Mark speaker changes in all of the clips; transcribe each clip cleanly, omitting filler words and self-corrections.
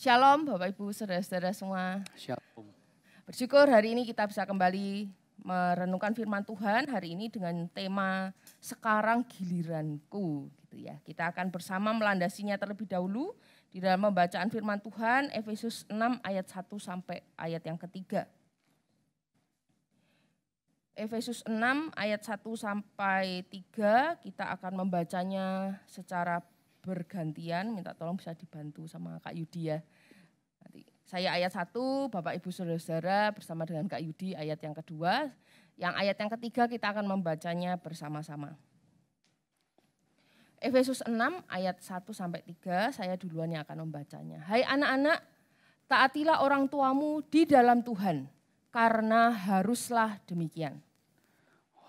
Speaker 1: Shalom Bapak Ibu, saudara-saudara semua.
Speaker 2: Shalom.
Speaker 1: Bersyukur hari ini kita bisa kembali merenungkan firman Tuhan hari ini dengan tema sekarang giliranku gitu ya. Kita akan bersama melandasinya terlebih dahulu di dalam pembacaan firman Tuhan Efesus 6 ayat 1 sampai ayat yang ketiga. Efesus 6 ayat 1 sampai 3 kita akan membacanya secara bergantian, minta tolong bisa dibantu sama Kak Yudi ya. Nanti saya ayat 1, Bapak Ibu Saudara-saudara bersama dengan Kak Yudi ayat yang kedua. Yang ayat yang ketiga kita akan membacanya bersama-sama. Efesus 6 ayat 1 sampai 3, saya duluan yang akan membacanya. Hai anak-anak, taatilah orang tuamu di dalam Tuhan, karena haruslah demikian.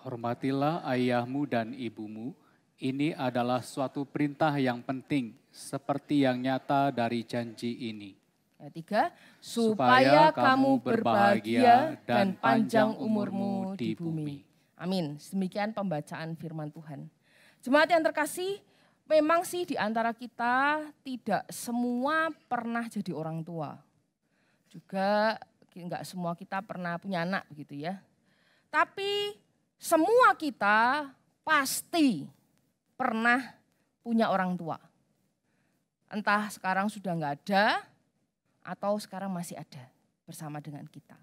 Speaker 2: Hormatilah ayahmu dan ibumu. Ini adalah suatu perintah yang penting, seperti yang nyata dari janji ini.
Speaker 1: Ayat 3, supaya kamu berbahagia dan panjang umurmu di bumi. Amin. Demikian pembacaan firman Tuhan. Jemaat yang terkasih, memang sih di antara kita tidak semua pernah jadi orang tua. Juga enggak semua kita pernah punya anak begitu ya. Tapi semua kita pasti pernah punya orang tua. Entah sekarang sudah enggak ada atau sekarang masih ada bersama dengan kita.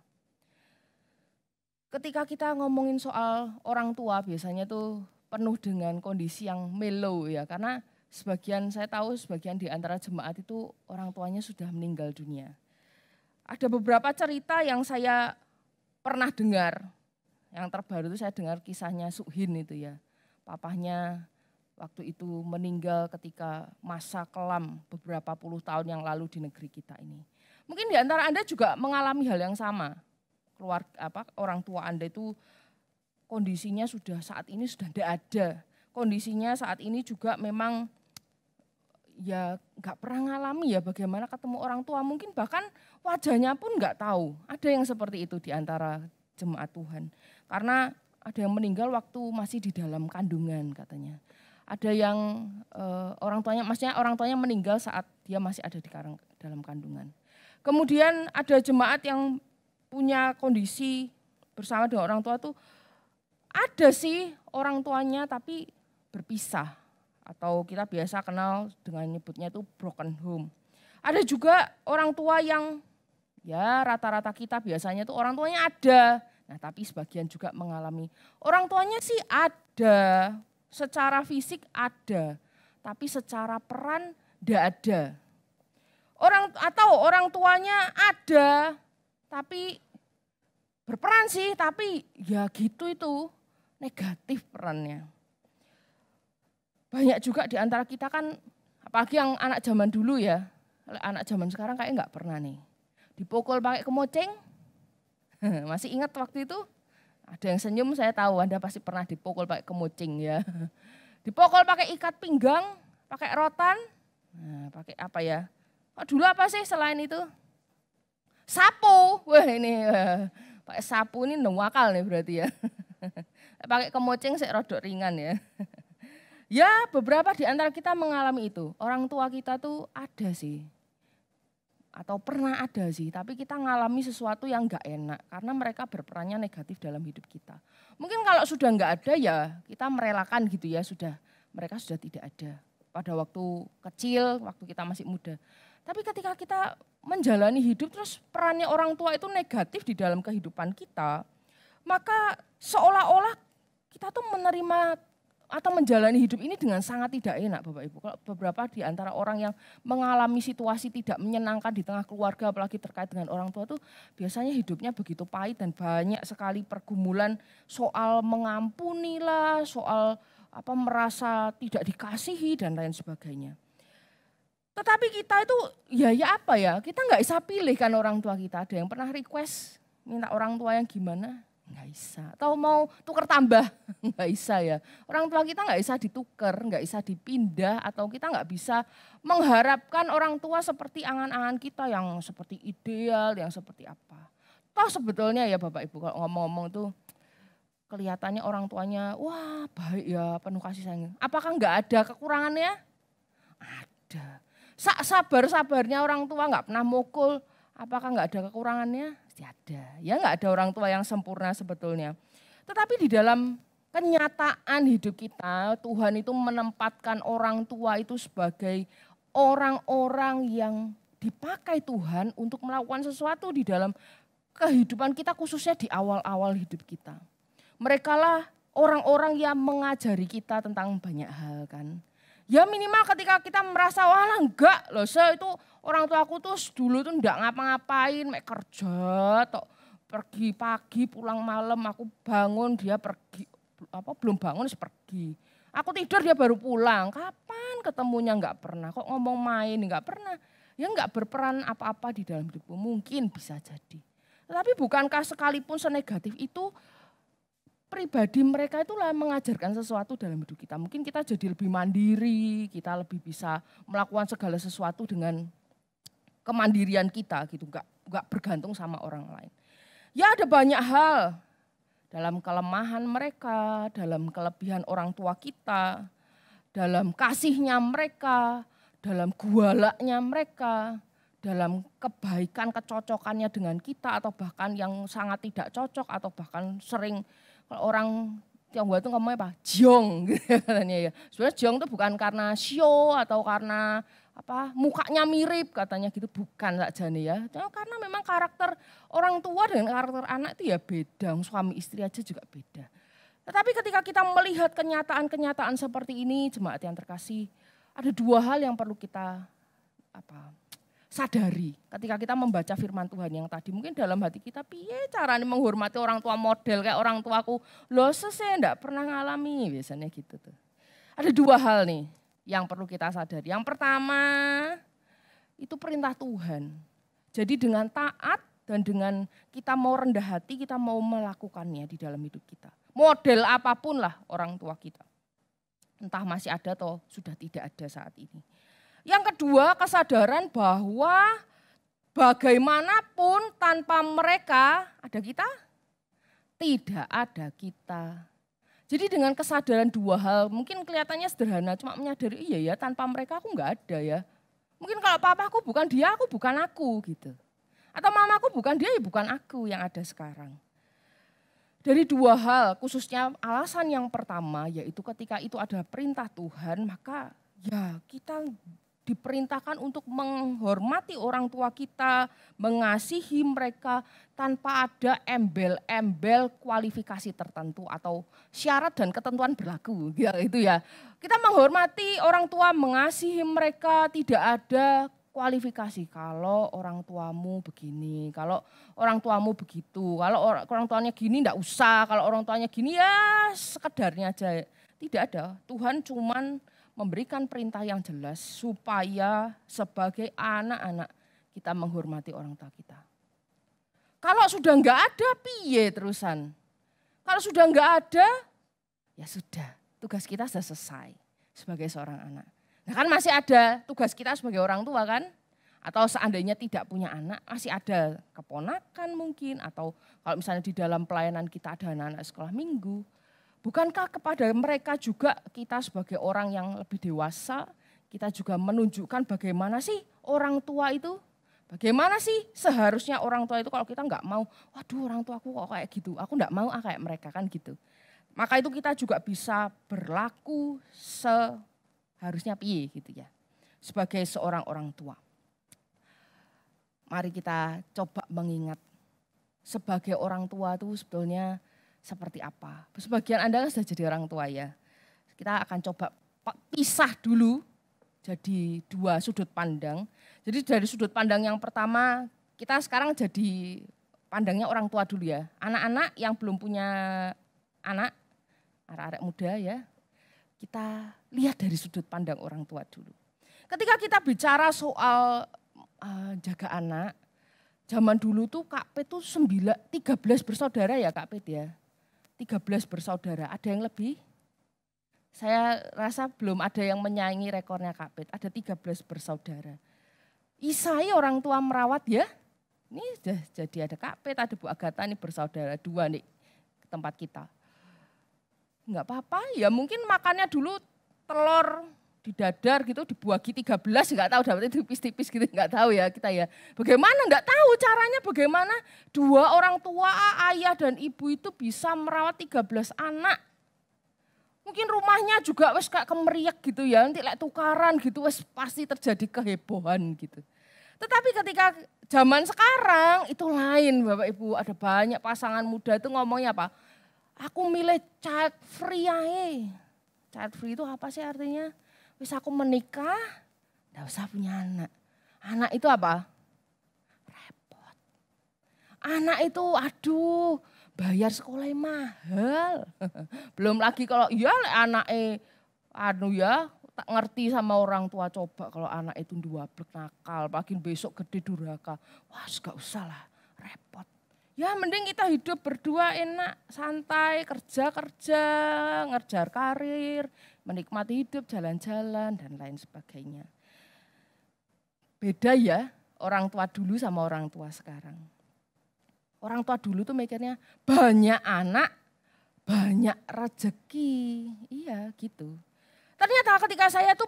Speaker 1: Ketika kita ngomongin soal orang tua biasanya tuh penuh dengan kondisi yang mellow ya. Karena saya tahu sebagian di antara jemaat itu orang tuanya sudah meninggal dunia. Ada beberapa cerita yang saya pernah dengar. Yang terbaru itu saya dengar kisahnya Sukhin itu ya. Papahnya waktu itu meninggal ketika masa kelam beberapa puluh tahun yang lalu di negeri kita ini. Mungkin di antara Anda juga mengalami hal yang sama. Orang tua Anda itu kondisinya saat ini sudah tidak ada. Kondisinya saat ini juga memang ya nggak pernah ngalami ya bagaimana ketemu orang tua. Mungkin bahkan wajahnya pun nggak tahu. Ada yang seperti itu di antara jemaat Tuhan. Karena ada yang meninggal waktu masih di dalam kandungan katanya. Ada yang orang tuanya meninggal saat dia masih ada di dalam kandungan. Kemudian ada jemaat yang punya kondisi bersama dengan orang tua tuh ada sih orang tuanya tapi berpisah. Atau kita biasa kenal dengan nyebutnya itu broken home. Ada juga orang tua yang ya rata-rata kita biasanya tuh orang tuanya ada. Nah tapi sebagian juga mengalami. Orang tuanya sih ada, secara fisik ada, tapi secara peran tidak ada. Orang tuanya ada, tapi berperan sih, tapi ya gitu itu negatif perannya. Banyak juga di antara kita kan, apalagi yang anak zaman dulu ya, anak zaman sekarang kayak nggak pernah nih. Dipukul pakai kemoceng, masih ingat waktu itu? Ada yang senyum, saya tahu Anda pasti pernah dipukul pakai kemoceng ya. Dipukul pakai ikat pinggang, pakai rotan, nah, pakai apa ya? Dulu apa sih selain itu? Sapu, wah ini pakai sapu ini nungwakal nih berarti ya. Pakai kemoceng sih rodok ringan ya. Ya beberapa di antara kita mengalami itu. Orang tua kita tuh ada sih. Atau pernah ada sih, tapi kita ngalami sesuatu yang enggak enak. Karena mereka berperannya negatif dalam hidup kita. Mungkin kalau sudah enggak ada ya kita merelakan gitu ya, mereka sudah tidak ada. Pada waktu kecil, waktu kita masih muda. Tapi ketika kita menjalani hidup terus perannya orang tua itu negatif di dalam kehidupan kita. Maka seolah-olah kita tuh menerima atau menjalani hidup ini dengan sangat tidak enak Bapak Ibu. Kalau beberapa di antara orang yang mengalami situasi tidak menyenangkan di tengah keluarga apalagi terkait dengan orang tua itu biasanya hidupnya begitu pahit dan banyak sekali pergumulan soal mengampuni lah, soal merasa tidak dikasihi dan lain sebagainya. Tetapi kita itu ya apa ya, kita nggak bisa pilih kan orang tua kita. Ada yang pernah request minta orang tua yang gimana? Nggak bisa. Atau mau tukar tambah? Nggak bisa ya. Orang tua kita nggak bisa ditukar, nggak bisa dipindah, atau kita nggak bisa mengharapkan orang tua seperti angan-angan kita yang seperti ideal, yang seperti apa. Toh sebetulnya ya Bapak Ibu kalau ngomong-ngomong tuh kelihatannya orang tuanya wah baik ya, penuh kasih sayang. Apakah nggak ada kekurangannya? Ada. Sabar-sabarnya orang tua nggak pernah mukul, apakah nggak ada kekurangannya? Pasti ada. Ya nggak ada orang tua yang sempurna sebetulnya. Tetapi di dalam kenyataan hidup kita, Tuhan itu menempatkan orang tua itu sebagai orang-orang yang dipakai Tuhan untuk melakukan sesuatu di dalam kehidupan kita, khususnya di awal-awal hidup kita. Merekalah orang-orang yang mengajari kita tentang banyak hal kan. Ya minimal ketika kita merasa, wah enggak loh, itu orang tua aku tuh dulu tuh enggak ngapa-ngapain, mek kerja, tok pergi pagi pulang malam, aku bangun dia pergi, belum bangun pergi. Aku tidur dia baru pulang, kapan ketemunya enggak pernah, kok ngomong main enggak pernah. Ya enggak berperan apa-apa di dalam hidupku, mungkin bisa jadi. Tetapi bukankah sekalipun senegatif itu, pribadi mereka itulah mengajarkan sesuatu dalam hidup kita. Mungkin kita jadi lebih mandiri, kita lebih bisa melakukan segala sesuatu dengan kemandirian kita gitu, enggak bergantung sama orang lain. Ya ada banyak hal dalam kelemahan mereka, dalam kelebihan orang tua kita, dalam kasihnya mereka, dalam gualaknya mereka, dalam kebaikan kecocokannya dengan kita, atau bahkan yang sangat tidak cocok, atau bahkan sering orang Tionghoa itu ngomongnya apa? Jiong gitu katanya ya. Sebenarnya jiong itu bukan karena sio atau karena apa mukanya mirip katanya gitu, bukan saja nih ya. Karena memang karakter orang tua dengan karakter anak itu ya beda, suami istri aja juga beda. Tetapi ketika kita melihat kenyataan-kenyataan seperti ini, jemaat yang terkasih, ada dua hal yang perlu kita sadari ketika kita membaca firman Tuhan yang tadi. Mungkin dalam hati kita, piye caranya menghormati orang tua model kayak orang tuaku. Loh saya enggak pernah ngalami, biasanya gitu tuh. Ada dua hal nih yang perlu kita sadari. Yang pertama, itu perintah Tuhan. Jadi dengan taat dan dengan kita mau rendah hati, kita mau melakukannya di dalam hidup kita. Model apapun lah orang tua kita. Entah masih ada atau sudah tidak ada saat ini. Yang kedua, kesadaran bahwa bagaimanapun tanpa mereka ada kita, tidak ada kita. Jadi dengan kesadaran dua hal, mungkin kelihatannya sederhana, cuma menyadari iya ya tanpa mereka aku enggak ada ya. Mungkin kalau papaku bukan dia, aku bukan aku gitu. Atau mamaku bukan dia, ya bukan aku yang ada sekarang. Dari dua hal, khususnya alasan yang pertama, yaitu ketika itu ada perintah Tuhan, maka ya kita diperintahkan untuk menghormati orang tua kita, mengasihi mereka tanpa ada embel-embel kualifikasi tertentu atau syarat dan ketentuan berlaku. Ya, itu ya. Kita menghormati orang tua, mengasihi mereka, tidak ada kualifikasi. Kalau orang tuamu begini, kalau orang tuamu begitu, kalau orang tuanya gini enggak usah, kalau orang tuanya gini ya sekedarnya aja. Tidak ada. Tuhan cuman memberikan perintah yang jelas supaya sebagai anak-anak kita menghormati orang tua kita. Kalau sudah enggak ada, piye terusan? Kalau sudah enggak ada, ya sudah, tugas kita sudah selesai sebagai seorang anak. Nah kan masih ada tugas kita sebagai orang tua kan? Atau seandainya tidak punya anak, masih ada keponakan mungkin, atau kalau misalnya di dalam pelayanan kita ada anak-anak sekolah minggu. Bukankah kepada mereka juga kita sebagai orang yang lebih dewasa, kita juga menunjukkan bagaimana sih orang tua itu, bagaimana sih seharusnya orang tua itu kalau kita enggak mau, waduh orang tuaku kok kayak gitu, aku enggak mau kayak mereka kan gitu. Maka itu kita juga bisa berlaku seharusnya piye gitu ya, sebagai seorang orang tua. Mari kita coba mengingat sebagai orang tua itu sebetulnya seperti apa. Sebagian Anda kan sudah jadi orang tua ya. Kita akan coba pisah dulu jadi dua sudut pandang. Jadi dari sudut pandang yang pertama, kita sekarang jadi pandangnya orang tua dulu ya. Anak-anak yang belum punya anak, arek-arek muda ya, kita lihat dari sudut pandang orang tua dulu. Ketika kita bicara soal jaga anak, zaman dulu tuh Kak Pet tuh 13 bersaudara ya Kak Pet ya. 13 bersaudara, ada yang lebih? Saya rasa belum ada yang menyaingi rekornya Kak Pet, ada 13 bersaudara. Isai orang tua merawat ya, ini sudah jadi ada Kak Pet, ada Bu Agatha nih bersaudara, 2 nih tempat kita. Enggak apa-apa, ya mungkin makannya dulu telur didadar gitu, dibuagi 13, nggak tahu dapetnya tipis-tipis gitu, nggak tahu ya kita ya. Bagaimana, nggak tahu caranya bagaimana dua orang tua, ayah dan ibu itu bisa merawat 13 anak. Mungkin rumahnya juga wes kayak kemeriak gitu ya, nanti lek tukaran gitu wes pasti terjadi kehebohan gitu. Tetapi ketika zaman sekarang itu lain Bapak Ibu, ada banyak pasangan muda itu ngomongnya apa? Aku milih child free aja. Child free itu apa sih artinya? Wis aku menikah, enggak usah punya anak. Anak itu apa? Repot. Anak itu aduh, bayar sekolahnya mahal. Belum lagi kalau ya anaknya tak ngerti sama orang tua, coba kalau anak itu duablek nakal, makin besok gede durhaka. Wah, gak usah lah, repot. Ya mending kita hidup berdua enak, santai, kerja-kerja, ngerjar karir, menikmati hidup, jalan-jalan dan lain sebagainya. Beda ya orang tua dulu sama orang tua sekarang. Orang tua dulu tuh mikirnya banyak anak, banyak rezeki. Iya gitu. Ternyata ketika saya tuh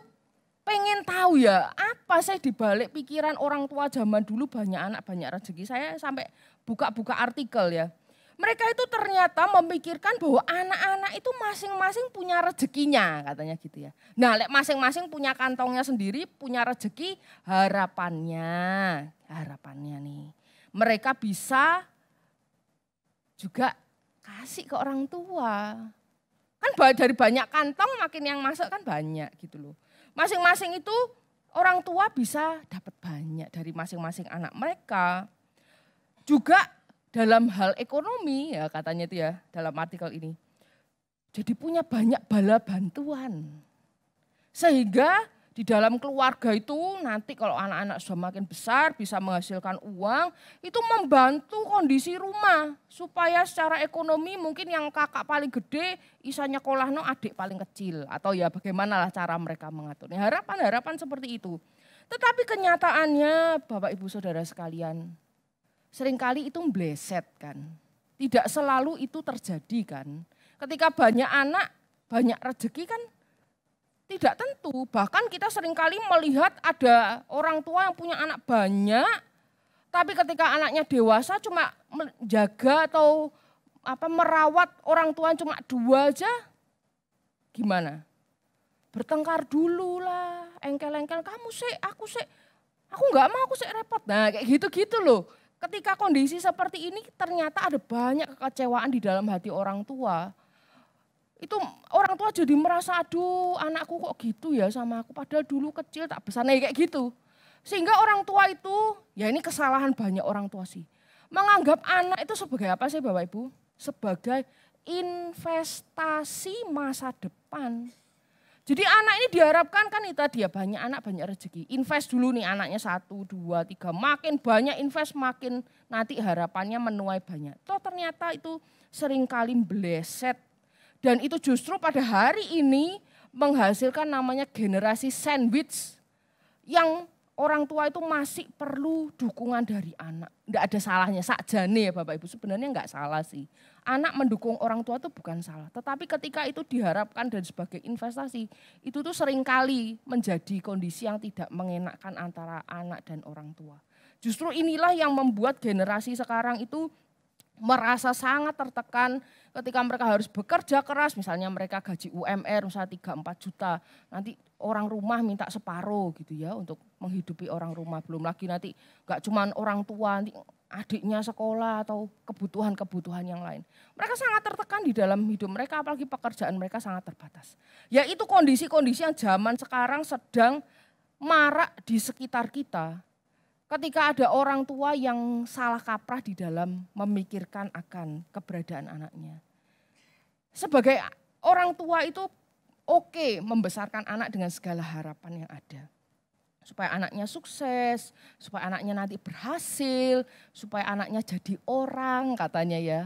Speaker 1: pengen tahu ya apa sih dibalik pikiran orang tua zaman dulu banyak anak banyak rezeki. Saya sampai buka-buka artikel ya. Mereka itu ternyata memikirkan bahwa anak-anak itu masing-masing punya rezekinya katanya gitu ya. Nah masing-masing punya kantongnya sendiri, punya rezeki, harapannya nih. Mereka bisa juga kasih ke orang tua. Kan dari banyak kantong makin yang masuk kan banyak gitu loh. Masing-masing itu orang tua bisa dapat banyak dari masing-masing anak mereka. Juga dalam hal ekonomi ya katanya itu ya dalam artikel ini. Jadi punya banyak bala bantuan. Sehingga di dalam keluarga itu nanti kalau anak-anak sudah makin besar bisa menghasilkan uang, itu membantu kondisi rumah supaya secara ekonomi mungkin yang kakak paling gede isanya kolahno adik paling kecil atau ya bagaimanalah cara mereka mengaturnya. Harapan-harapan seperti itu. Tetapi kenyataannya Bapak Ibu Saudara sekalian, seringkali itu meleset kan. Tidak selalu itu terjadi kan. Ketika banyak anak, banyak rezeki kan tidak tentu, bahkan kita seringkali melihat ada orang tua yang punya anak banyak, tapi ketika anaknya dewasa cuma menjaga atau merawat orang tua cuma 2 aja, gimana? Bertengkar dulu lah, engkel-engkel kamu sih, aku nggak mau, aku sih repot. Nah kayak gitu-gitu loh. Ketika kondisi seperti ini ternyata ada banyak kekecewaan di dalam hati orang tua. Itu orang tua jadi merasa aduh anakku kok gitu ya sama aku padahal dulu kecil tak besar kayak gitu. Sehingga orang tua itu ya ini kesalahan banyak orang tua sih. Menganggap anak itu sebagai apa sih Bapak Ibu? Sebagai investasi masa depan. Jadi anak ini diharapkan kan itu tadi ya banyak anak banyak rezeki. Invest dulu nih anaknya 1, 2, 3 makin banyak invest makin nanti harapannya menuai banyak. Toh ternyata itu seringkali meleset. Dan itu justru pada hari ini menghasilkan namanya generasi sandwich yang orang tua itu masih perlu dukungan dari anak. Enggak ada salahnya, sakjane ya Bapak Ibu, sebenarnya enggak salah sih. Anak mendukung orang tua itu bukan salah. Tetapi ketika itu diharapkan dan sebagai investasi, itu tuh seringkali menjadi kondisi yang tidak mengenakkan antara anak dan orang tua. Justru inilah yang membuat generasi sekarang itu merasa sangat tertekan ketika mereka harus bekerja keras, misalnya mereka gaji UMR misalnya 3-4 juta, nanti orang rumah minta separuh gitu ya untuk menghidupi orang rumah. Belum lagi nanti gak cuma orang tua, nanti adiknya sekolah atau kebutuhan-kebutuhan yang lain. Mereka sangat tertekan di dalam hidup mereka, apalagi pekerjaan mereka sangat terbatas. Ya itu kondisi-kondisi yang zaman sekarang sedang marak di sekitar kita. Ketika ada orang tua yang salah kaprah di dalam memikirkan akan keberadaan anaknya. Sebagai orang tua itu oke membesarkan anak dengan segala harapan yang ada. Supaya anaknya sukses, supaya anaknya nanti berhasil, supaya anaknya jadi orang katanya ya.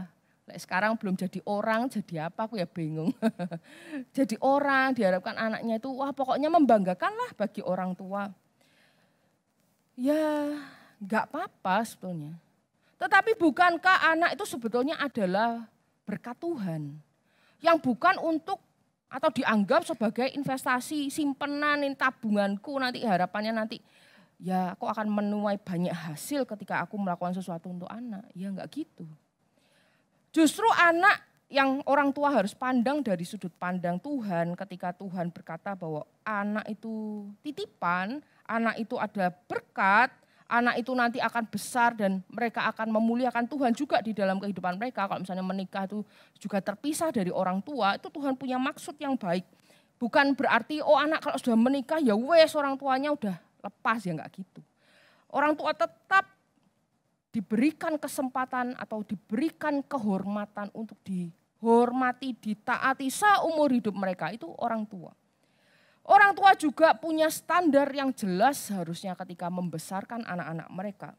Speaker 1: Sekarang belum jadi orang, jadi apa aku ya bingung. Jadi orang, diharapkan anaknya itu wah pokoknya membanggakan lah bagi orang tua. Ya enggak apa-apa sebetulnya. Tetapi bukankah anak itu sebetulnya adalah berkat Tuhan. Yang bukan untuk Atau dianggap sebagai investasi, simpenan, ini tabunganku, nanti harapannya nanti ya aku akan menuai banyak hasil ketika aku melakukan sesuatu untuk anak. Ya enggak gitu. Justru anak yang orang tua harus pandang dari sudut pandang Tuhan ketika Tuhan berkata bahwa anak itu titipan, anak itu ada berkat, anak itu nanti akan besar dan mereka akan memuliakan Tuhan juga di dalam kehidupan mereka. Kalau misalnya menikah itu juga terpisah dari orang tua, itu Tuhan punya maksud yang baik. Bukan berarti anak kalau sudah menikah ya wes orang tuanya udah lepas, ya enggak gitu. Orang tua tetap diberikan kesempatan atau diberikan kehormatan untuk dihormati, ditaati seumur hidup mereka, itu orang tua. Orang tua juga punya standar yang jelas harusnya ketika membesarkan anak-anak mereka,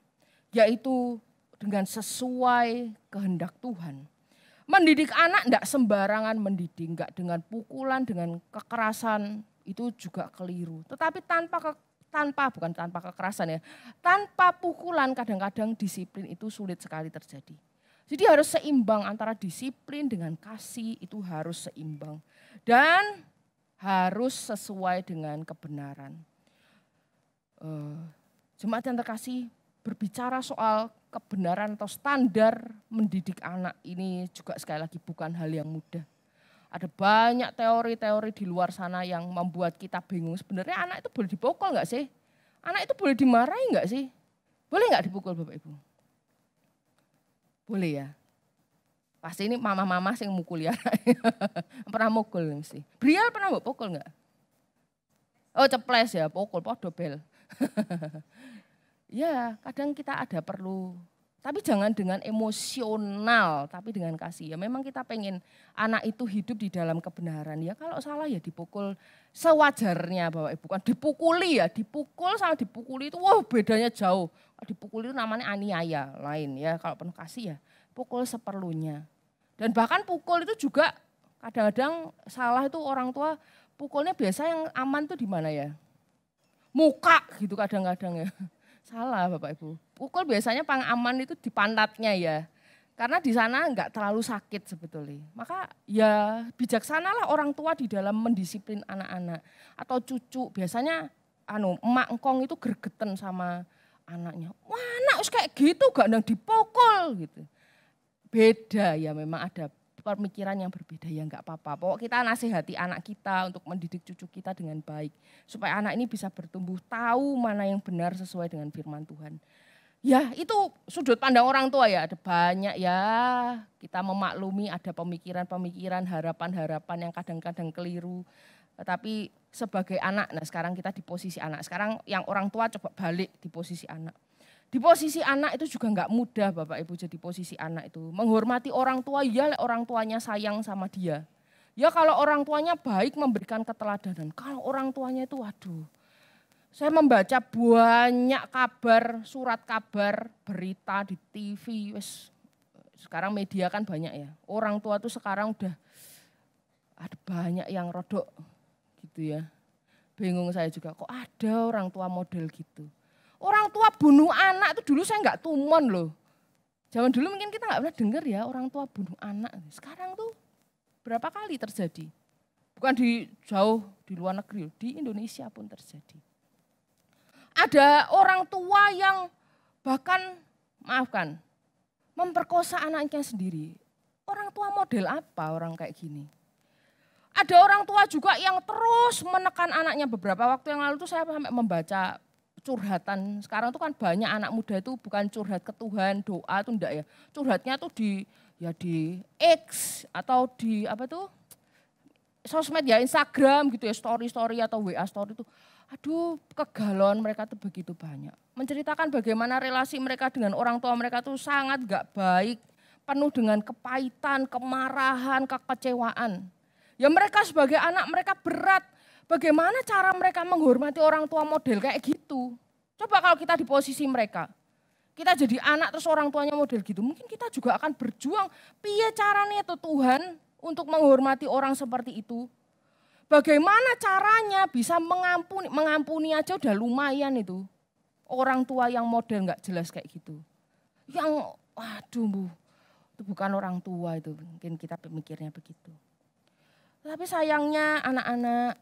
Speaker 1: yaitu dengan sesuai kehendak Tuhan. Mendidik anak tidak sembarangan mendidik, enggak dengan pukulan, dengan kekerasan, itu juga keliru. Tetapi bukan tanpa kekerasan ya, tanpa pukulan kadang-kadang disiplin itu sulit sekali terjadi. Jadi harus seimbang antara disiplin dengan kasih, itu harus seimbang. Dan harus sesuai dengan kebenaran. Jemaat yang terkasih, berbicara soal kebenaran atau standar mendidik anak ini juga sekali lagi bukan hal yang mudah. Ada banyak teori-teori di luar sana yang membuat kita bingung. Sebenarnya anak itu boleh dipukul enggak sih? Anak itu boleh dimarahi enggak sih? Boleh enggak dipukul Bapak Ibu? Boleh ya? Pasti ini mama-mama yang mukul ya. Pernah mukul mesti. Brial pernah mbok pukul enggak? Oh ceples ya, pukul, podo bel. Ya kadang kita ada perlu. Tapi jangan dengan emosional, tapi dengan kasih. Ya memang kita pengen anak itu hidup di dalam kebenaran. Ya kalau salah ya dipukul sewajarnya Bapak Ibu. Bukan dipukuli ya, dipukul sama dipukuli itu wah bedanya jauh. Dipukuli itu namanya aniaya lain ya. Kalau penuh kasih ya pukul seperlunya. Dan bahkan pukul itu juga kadang-kadang salah itu orang tua pukulnya biasa yang aman tuh di mana ya? Muka gitu kadang-kadang ya. Salah Bapak Ibu. Pukul biasanya paling aman itu di pantatnya ya. Karena di sana enggak terlalu sakit sebetulnya. Maka ya bijaksanalah orang tua di dalam mendisiplin anak-anak. Atau cucu biasanya emak engkong itu gregeten sama anaknya. Wah anak kayak gitu gak nang dipukul gitu. Beda ya memang ada pemikiran yang berbeda ya enggak apa-apa. Pokok kita nasihati anak kita untuk mendidik cucu kita dengan baik. Supaya anak ini bisa bertumbuh tahu mana yang benar sesuai dengan firman Tuhan. Ya itu sudut pandang orang tua ya, ada banyak ya kita memaklumi ada pemikiran-pemikiran, harapan-harapan yang kadang-kadang keliru. Tetapi sebagai anak, nah sekarang kita di posisi anak, sekarang yang orang tua coba balik di posisi anak. Di posisi anak itu juga enggak mudah Bapak Ibu jadi posisi anak itu. Menghormati orang tua, ya orang tuanya sayang sama dia. Ya kalau orang tuanya baik memberikan keteladanan, kalau orang tuanya itu waduh. Saya membaca banyak kabar, surat kabar, berita di TV. Sekarang media kan banyak ya. Orang tua tuh sekarang udah ada banyak yang rodok gitu ya. Bingung saya juga kok ada orang tua model gitu. Orang tua bunuh anak itu dulu saya enggak tumon loh. Zaman dulu mungkin kita enggak pernah dengar ya orang tua bunuh anak. Sekarang tuh berapa kali terjadi. Bukan di jauh di luar negeri, di Indonesia pun terjadi. Ada orang tua yang bahkan, maafkan, memperkosa anaknya sendiri. Orang tua model apa orang kayak gini? Ada orang tua juga yang terus menekan anaknya. Beberapa waktu yang lalu tuh saya sampai membaca curhatan. Sekarang tuh kan banyak anak muda itu bukan curhat ke Tuhan, doa itu enggak ya. Curhatnya tuh di X atau di apa tuh? Sosmed ya, Instagram gitu ya, story atau WA story itu. Aduh, kegalauan mereka tuh begitu banyak. Menceritakan bagaimana relasi mereka dengan orang tua mereka tuh sangat gak baik, penuh dengan kepahitan, kemarahan, kekecewaan. Ya mereka sebagai anak mereka berat. Bagaimana cara mereka menghormati orang tua model kayak gitu? Coba kalau kita di posisi mereka. Kita jadi anak terus orang tuanya model gitu. Mungkin kita juga akan berjuang. Piye caranya tuh Tuhan untuk menghormati orang seperti itu? Bagaimana caranya bisa mengampuni aja udah lumayan itu. Orang tua yang model gak jelas kayak gitu. Yang waduh Bu, itu bukan orang tua itu. Mungkin kita pemikirnya begitu. Tapi sayangnya anak-anak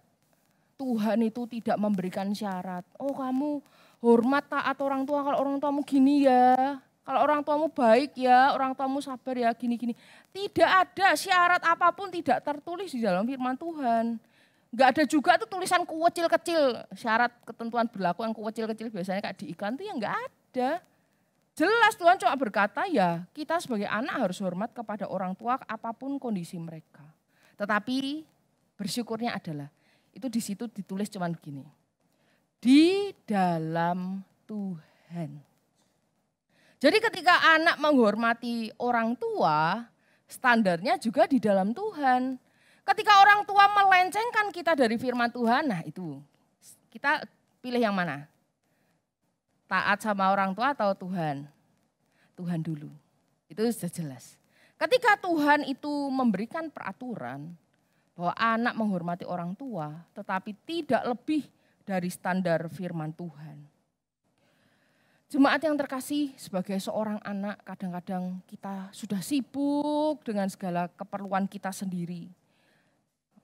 Speaker 1: Tuhan itu tidak memberikan syarat. Oh kamu hormat taat orang tua kalau orang tuamu gini ya. Kalau orang tuamu baik ya, orang tuamu sabar ya, gini-gini. Tidak ada syarat apapun tidak tertulis di dalam firman Tuhan. Enggak ada juga tuh tulisan kecil-kecil, syarat ketentuan berlaku yang kecil-kecil biasanya kayak di iklan itu ya enggak ada. Jelas Tuhan cuma berkata ya kita sebagai anak harus hormat kepada orang tua apapun kondisi mereka. Tetapi bersyukurnya adalah itu di situ ditulis cuman begini. Di dalam Tuhan. Jadi ketika anak menghormati orang tua, standarnya juga di dalam Tuhan. Ketika orang tua melencengkan kita dari firman Tuhan, nah itu kita pilih yang mana? Taat sama orang tua atau Tuhan? Tuhan dulu, itu sudah jelas. Ketika Tuhan itu memberikan peraturan bahwa anak menghormati orang tua, tetapi tidak lebih dari standar firman Tuhan. Jemaat yang terkasih, sebagai seorang anak kadang-kadang kita sudah sibuk dengan segala keperluan kita sendiri.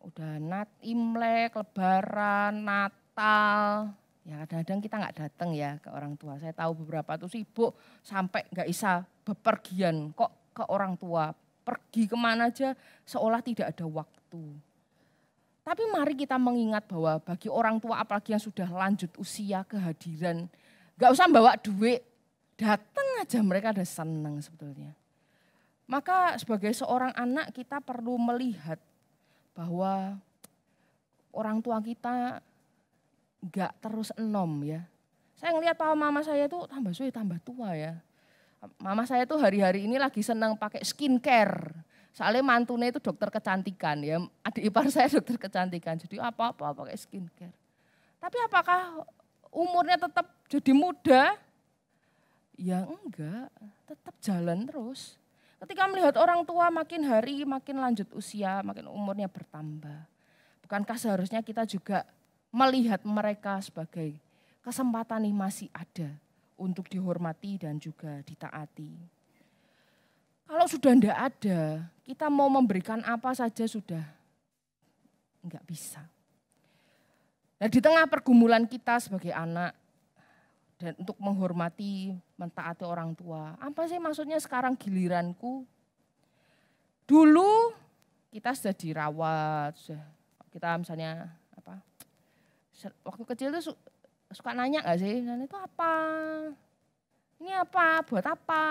Speaker 1: Udah Imlek, Lebaran, Natal, ya kadang-kadang kita nggak datang ya ke orang tua. Saya tahu beberapa tuh sibuk sampai nggak bisa bepergian kok ke orang tua. Pergi kemana aja seolah tidak ada waktu. Tapi mari kita mengingat bahwa bagi orang tua apalagi yang sudah lanjut usia kehadiran, gak usah bawa duit, datang aja mereka udah senang sebetulnya. Maka sebagai seorang anak kita perlu melihat bahwa orang tua kita gak terus enom ya. Saya ngelihat papa mama saya tuh tambah suwe tambah tua ya. Mama saya tuh hari-hari ini lagi senang pakai skincare. Soalnya mantunya itu dokter kecantikan ya. Adik ipar saya dokter kecantikan, jadi apa-apa pakai skincare. Tapi apakah umurnya tetap jadi muda? Ya enggak, tetap jalan terus. Ketika melihat orang tua makin hari makin lanjut usia, makin umurnya bertambah. Bukankah seharusnya kita juga melihat mereka sebagai kesempatan yang masih ada untuk dihormati dan juga ditaati. Kalau sudah enggak ada, kita mau memberikan apa saja sudah enggak bisa. Nah, di tengah pergumulan kita sebagai anak dan untuk menghormati, mentaati orang tua. Apa sih maksudnya sekarang giliranku? Dulu kita sudah dirawat, kita misalnya apa? Waktu kecil itu suka nanya nggak sih? Dan itu apa? Ini apa? Buat apa?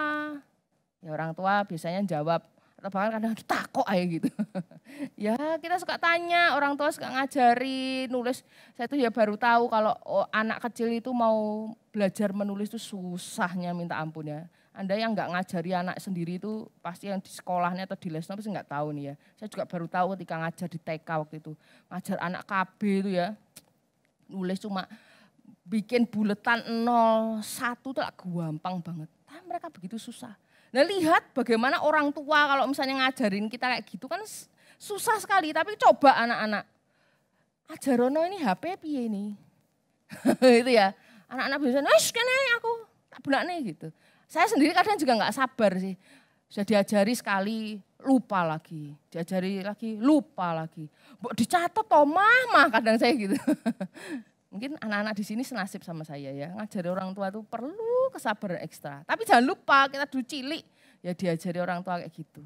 Speaker 1: Ya orang tua biasanya jawab atau bahkan kadang takut aja gitu. Ya kita suka tanya, orang tua suka ngajari, nulis. Saya tuh ya baru tahu kalau anak kecil itu mau belajar menulis itu susahnya minta ampun ya. Anda yang nggak ngajari anak sendiri itu pasti yang di sekolahnya atau di lesnya pasti nggak tahu nih ya. Saya juga baru tahu ketika ngajar di TK waktu itu. Ngajar anak KB itu ya, nulis cuma bikin buletan 01 tuh gampang banget. Tapi mereka begitu susah. Nah lihat bagaimana orang tua kalau misalnya ngajarin kita kayak gitu kan susah sekali. Tapi coba anak-anak, ajarono ini HP piye ini. Itu ya, anak-anak biasanya, kene aku tak bulakne gitu. Saya sendiri kadang juga nggak sabar sih. Sudah diajari sekali, lupa lagi. Diajari lagi, lupa lagi. Mbok dicatat toh mah kadang saya gitu. Mungkin anak-anak di sini senasib sama saya ya. Ngajari orang tua itu perlu kesabaran ekstra. Tapi jangan lupa kita dulu cilik ya diajari orang tua kayak gitu.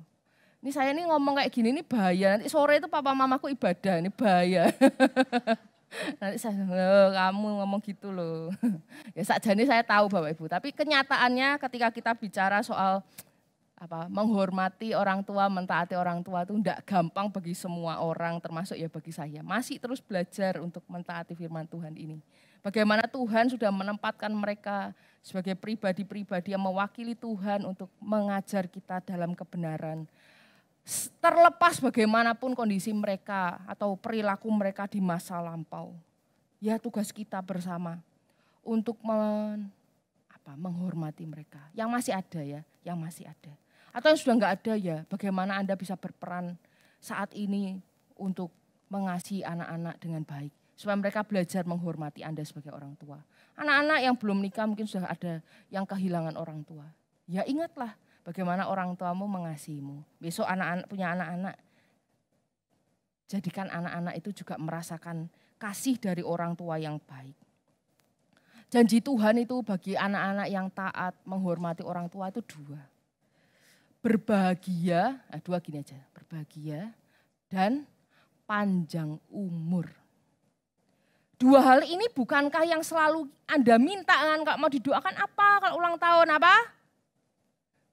Speaker 1: Ini saya ini ngomong kayak gini ini bahaya. Nanti sore itu papa mamaku ibadah, ini bahaya. Nanti saya, kamu ngomong gitu loh. Ya sakjane saya tahu Bapak Ibu. Tapi kenyataannya ketika kita bicara soal menghormati orang tua, mentaati orang tua itu tidak gampang bagi semua orang, termasuk ya bagi saya. Masih terus belajar untuk mentaati firman Tuhan ini. Bagaimana Tuhan sudah menempatkan mereka sebagai pribadi-pribadi yang mewakili Tuhan untuk mengajar kita dalam kebenaran. Terlepas bagaimanapun kondisi mereka atau perilaku mereka di masa lampau. Ya tugas kita bersama untuk menghormati mereka. Yang masih ada ya, yang masih ada. Atau yang sudah enggak ada ya, bagaimana Anda bisa berperan saat ini untuk mengasihi anak-anak dengan baik. Supaya mereka belajar menghormati Anda sebagai orang tua. Anak-anak yang belum nikah mungkin sudah ada yang kehilangan orang tua. Ya ingatlah bagaimana orang tuamu mengasihimu. Besok anak-anak punya anak-anak, jadikan anak-anak itu juga merasakan kasih dari orang tua yang baik. Janji Tuhan itu bagi anak-anak yang taat menghormati orang tua itu dua. Berbahagia, dua gini aja, berbahagia dan panjang umur. Dua hal ini bukankah yang selalu Anda minta kan, kalau mau didoakan apa kalau ulang tahun apa?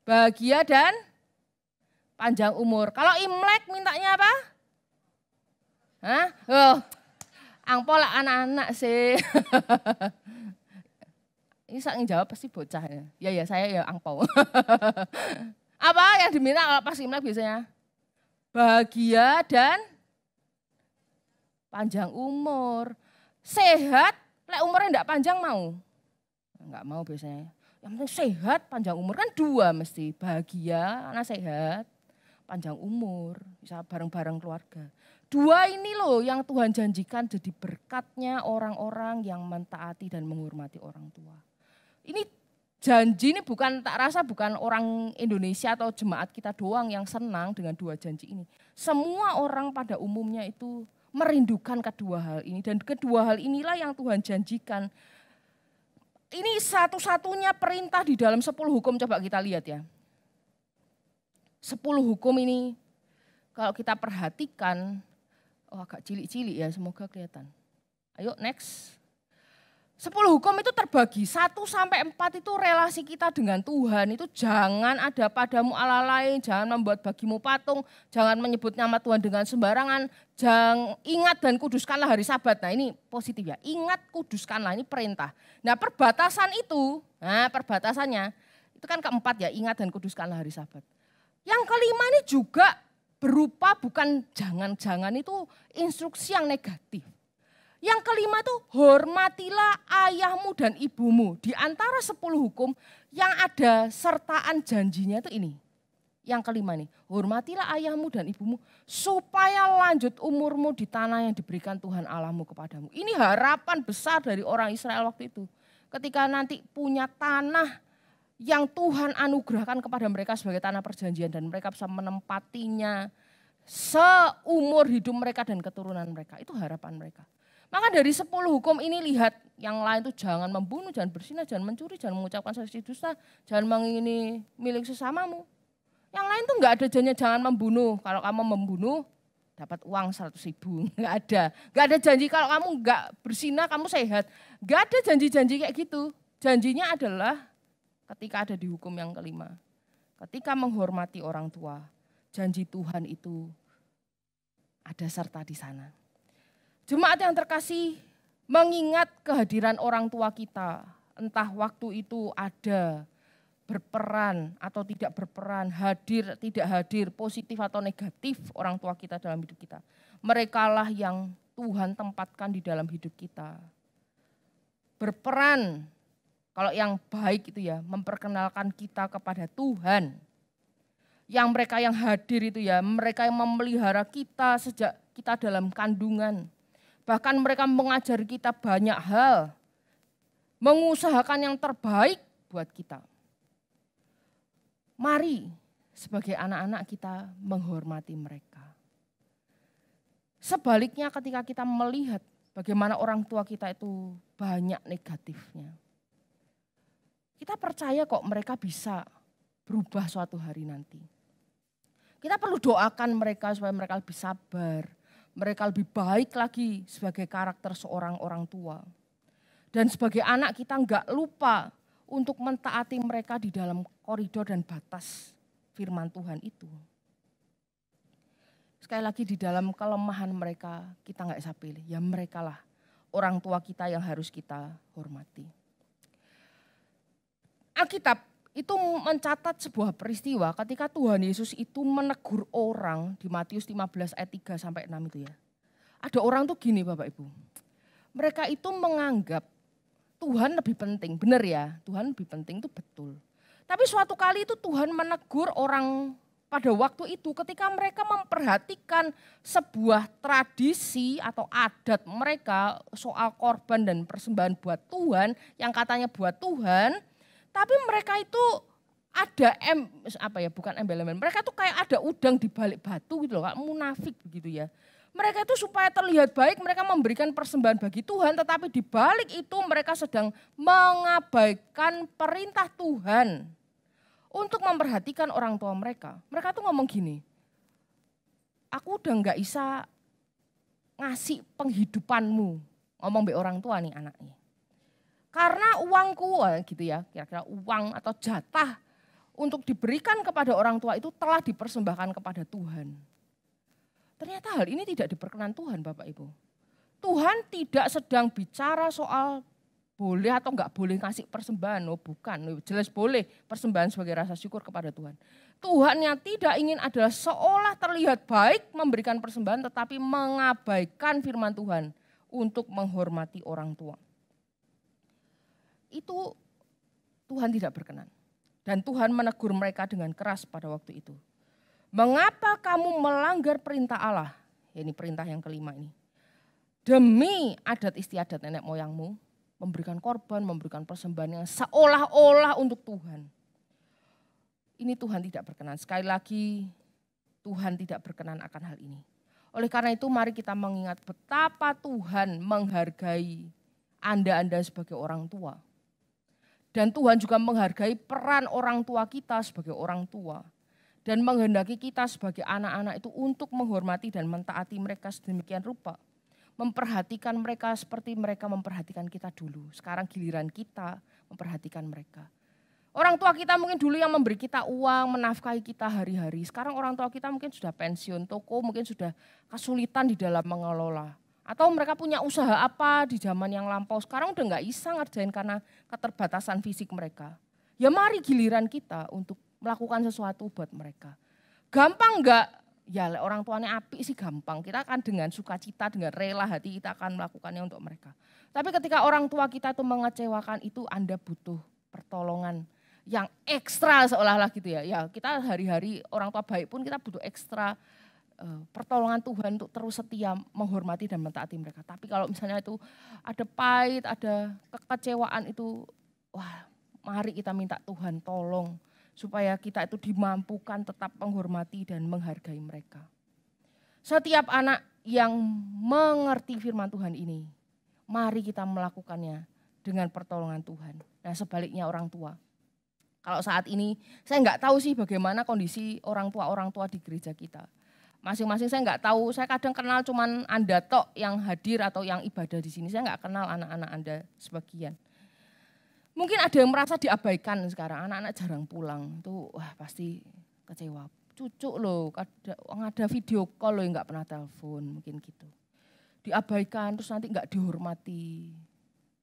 Speaker 1: Bahagia dan panjang umur. Kalau Imlek mintanya apa? Hah? Oh, angpol anak-anak sih. Ini saya jawab pasti bocah ya. Ya saya ya angpau. Apa yang diminta kalau pas Imlek biasanya? Bahagia dan panjang umur. Sehat, lek umurnya enggak panjang mau? Enggak mau biasanya. Yang penting sehat, panjang umur kan dua mesti. Bahagia, anak sehat, panjang umur, bisa bareng-bareng keluarga. Dua ini loh yang Tuhan janjikan jadi berkatnya orang-orang yang mentaati dan menghormati orang tua. Ini janji ini bukan, tak rasa bukan orang Indonesia atau jemaat kita doang yang senang dengan dua janji ini. Semua orang pada umumnya itu merindukan kedua hal ini. Dan kedua hal inilah yang Tuhan janjikan. Ini satu-satunya perintah di dalam 10 hukum, coba kita lihat ya. 10 hukum ini kalau kita perhatikan, agak cilik-cilik ya, semoga kelihatan. Ayo next. 10 hukum itu terbagi 1 sampai 4 itu relasi kita dengan Tuhan. Itu jangan ada padamu Allah lain, jangan membuat bagimu patung, jangan menyebut nama Tuhan dengan sembarangan, jangan ingat dan kuduskanlah hari Sabat. Nah ini positif ya, ingat kuduskanlah, ini perintah. Nah perbatasan itu, perbatasannya itu kan keempat ya, ingat dan kuduskanlah hari Sabat. Yang kelima ini juga berupa bukan jangan-jangan, itu instruksi yang negatif. Yang kelima itu hormatilah ayahmu dan ibumu. Di antara 10 hukum yang ada sertaan janjinya itu ini. Yang kelima nih, hormatilah ayahmu dan ibumu supaya lanjut umurmu di tanah yang diberikan Tuhan Allahmu kepadamu. Ini harapan besar dari orang Israel waktu itu. Ketika nanti punya tanah yang Tuhan anugerahkan kepada mereka sebagai tanah perjanjian dan mereka bisa menempatinya seumur hidup mereka dan keturunan mereka. Itu harapan mereka. Maka dari 10 hukum ini lihat, yang lain itu jangan membunuh, jangan berzina, jangan mencuri, jangan mengucapkan saksi dusta, jangan mengingini milik sesamamu. Yang lain tuh enggak ada janjinya jangan membunuh. Kalau kamu membunuh dapat uang 100.000, enggak ada. Enggak ada janji kalau kamu enggak berzina kamu sehat. Enggak ada janji-janji kayak gitu. Janjinya adalah ketika ada di hukum yang kelima. Ketika menghormati orang tua, janji Tuhan itu ada serta di sana. Jemaat yang terkasih, mengingat kehadiran orang tua kita, entah waktu itu ada berperan atau tidak berperan, hadir, tidak hadir, positif atau negatif orang tua kita dalam hidup kita. Merekalah yang Tuhan tempatkan di dalam hidup kita. Berperan, kalau yang baik itu ya, memperkenalkan kita kepada Tuhan. Yang mereka yang hadir itu ya, mereka yang memelihara kita sejak kita dalam kandungan. Bahkan mereka mengajari kita banyak hal, mengusahakan yang terbaik buat kita. Mari sebagai anak-anak kita menghormati mereka. Sebaliknya ketika kita melihat bagaimana orang tua kita itu banyak negatifnya. Kita percaya kok mereka bisa berubah suatu hari nanti. Kita perlu doakan mereka supaya mereka lebih sabar. Mereka lebih baik lagi sebagai karakter seorang orang tua. Dan sebagai anak kita enggak lupa untuk mentaati mereka di dalam koridor dan batas firman Tuhan itu. Sekali lagi di dalam kelemahan mereka kita enggak bisa pilih. Ya mereka lah orang tua kita yang harus kita hormati. Alkitab itu mencatat sebuah peristiwa ketika Tuhan Yesus itu menegur orang di Matius 15 ayat 3 sampai 6 itu ya. Ada orang tuh gini Bapak Ibu, mereka itu menganggap Tuhan lebih penting, benar ya, Tuhan lebih penting itu betul. Tapi suatu kali itu Tuhan menegur orang pada waktu itu ketika mereka memperhatikan sebuah tradisi atau adat mereka soal korban dan persembahan buat Tuhan yang katanya buat Tuhan. Tapi mereka itu ada bukan embel-embel. Mereka tuh kayak ada udang di balik batu gitu loh, kayak munafik begitu ya. Mereka itu supaya terlihat baik, mereka memberikan persembahan bagi Tuhan, tetapi di balik itu mereka sedang mengabaikan perintah Tuhan untuk memperhatikan orang tua mereka. Mereka tuh ngomong gini, aku udah nggak bisa ngasih penghidupanmu, ngomong be orang tua nih anaknya. Karena uangku gitu ya, kira-kira uang atau jatah untuk diberikan kepada orang tua itu telah dipersembahkan kepada Tuhan. Ternyata hal ini tidak diperkenan Tuhan Bapak Ibu. Tuhan tidak sedang bicara soal boleh atau enggak boleh ngasih persembahan. Oh bukan, jelas boleh persembahan sebagai rasa syukur kepada Tuhan. Tuhan yang tidak ingin adalah seolah terlihat baik memberikan persembahan tetapi mengabaikan firman Tuhan untuk menghormati orang tua. Itu Tuhan tidak berkenan. Dan Tuhan menegur mereka dengan keras pada waktu itu. Mengapa kamu melanggar perintah Allah? Ini perintah yang kelima ini. Demi adat istiadat nenek moyangmu, memberikan korban, memberikan persembahan yang seolah-olah untuk Tuhan. Ini Tuhan tidak berkenan. Sekali lagi, Tuhan tidak berkenan akan hal ini. Oleh karena itu mari kita mengingat betapa Tuhan menghargai Anda sebagai orang tua. Dan Tuhan juga menghargai peran orang tua kita sebagai orang tua. Dan menghendaki kita sebagai anak-anak itu untuk menghormati dan mentaati mereka sedemikian rupa. Memperhatikan mereka seperti mereka memperhatikan kita dulu. Sekarang giliran kita memperhatikan mereka. Orang tua kita mungkin dulu yang memberi kita uang, menafkahi kita hari-hari. Sekarang orang tua kita mungkin sudah pensiun, toko mungkin sudah kesulitan di dalam mengelola. Atau mereka punya usaha apa di zaman yang lampau. Sekarang udah gak bisa ngerjain karena keterbatasan fisik mereka. Ya mari giliran kita untuk melakukan sesuatu buat mereka. Gampang enggak? Ya orang tuanya apik sih gampang. Kita akan dengan sukacita, dengan rela hati kita akan melakukannya untuk mereka. Tapi ketika orang tua kita itu mengecewakan itu Anda butuh pertolongan yang ekstra seolah-olah gitu ya. Ya kita hari-hari orang tua baik pun kita butuh ekstra pertolongan Tuhan untuk terus setia menghormati dan mentaati mereka. Tapi kalau misalnya itu ada pahit, ada kekecewaan itu, wah mari kita minta Tuhan tolong. Supaya kita itu dimampukan tetap menghormati dan menghargai mereka. Setiap anak yang mengerti firman Tuhan ini, mari kita melakukannya dengan pertolongan Tuhan. Nah sebaliknya orang tua. Kalau saat ini saya nggak tahu sih bagaimana kondisi orang tua di gereja kita. Masing-masing saya nggak tahu, saya kadang kenal cuman Anda tok yang hadir atau yang ibadah di sini. Saya nggak kenal anak-anak Anda sebagian. Mungkin ada yang merasa diabaikan sekarang, anak-anak jarang pulang, itu wah pasti kecewa. Cucu loh, ada video call loh yang gak pernah telepon, mungkin gitu. Diabaikan terus nanti gak dihormati.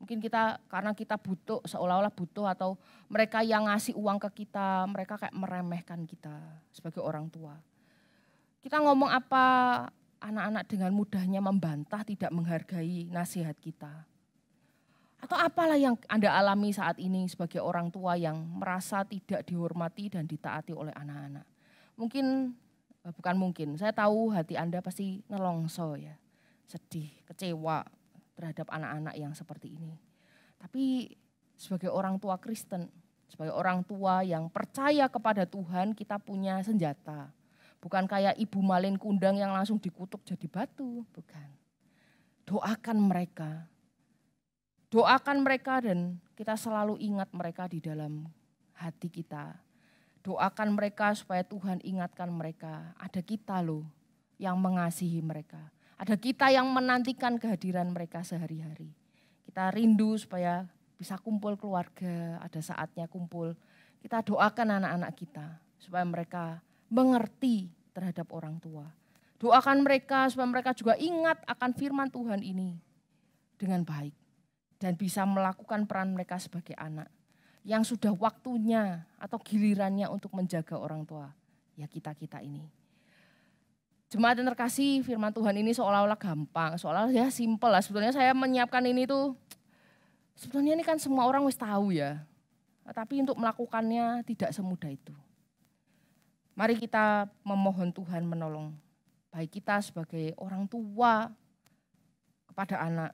Speaker 1: Mungkin kita karena kita butuh, seolah-olah butuh atau mereka yang ngasih uang ke kita, mereka kayak meremehkan kita sebagai orang tua. Kita ngomong apa, anak-anak dengan mudahnya membantah, tidak menghargai nasihat kita. Atau apalah yang Anda alami saat ini sebagai orang tua yang merasa tidak dihormati dan ditaati oleh anak-anak. Bukan mungkin, saya tahu hati Anda pasti nelongso ya, sedih, kecewa terhadap anak-anak yang seperti ini. Tapi sebagai orang tua Kristen, sebagai orang tua yang percaya kepada Tuhan, kita punya senjata. Bukan kayak ibu malin kundang yang langsung dikutuk jadi batu, bukan. Doakan mereka. Doakan mereka dan kita selalu ingat mereka di dalam hati kita. Doakan mereka supaya Tuhan ingatkan mereka. Ada kita loh yang mengasihi mereka. Ada kita yang menantikan kehadiran mereka sehari-hari. Kita rindu supaya bisa kumpul keluarga, ada saatnya kumpul. Kita doakan anak-anak kita supaya mereka mengerti terhadap orang tua. Doakan mereka supaya mereka juga ingat akan firman Tuhan ini dengan baik. Dan bisa melakukan peran mereka sebagai anak yang sudah waktunya atau gilirannya untuk menjaga orang tua. Ya kita-kita ini. Jemaat yang terkasih, firman Tuhan ini seolah-olah gampang, seolah-olah ya simpel lah. Sebetulnya saya menyiapkan ini tuh, sebetulnya ini kan semua orang wis tahu ya. Tapi untuk melakukannya tidak semudah itu. Mari kita memohon Tuhan menolong. Baik kita sebagai orang tua kepada anak.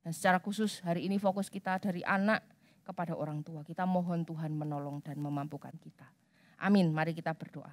Speaker 1: Dan secara khusus hari ini fokus kita dari anak kepada orang tua. Kita mohon Tuhan menolong dan memampukan kita. Amin, mari kita berdoa.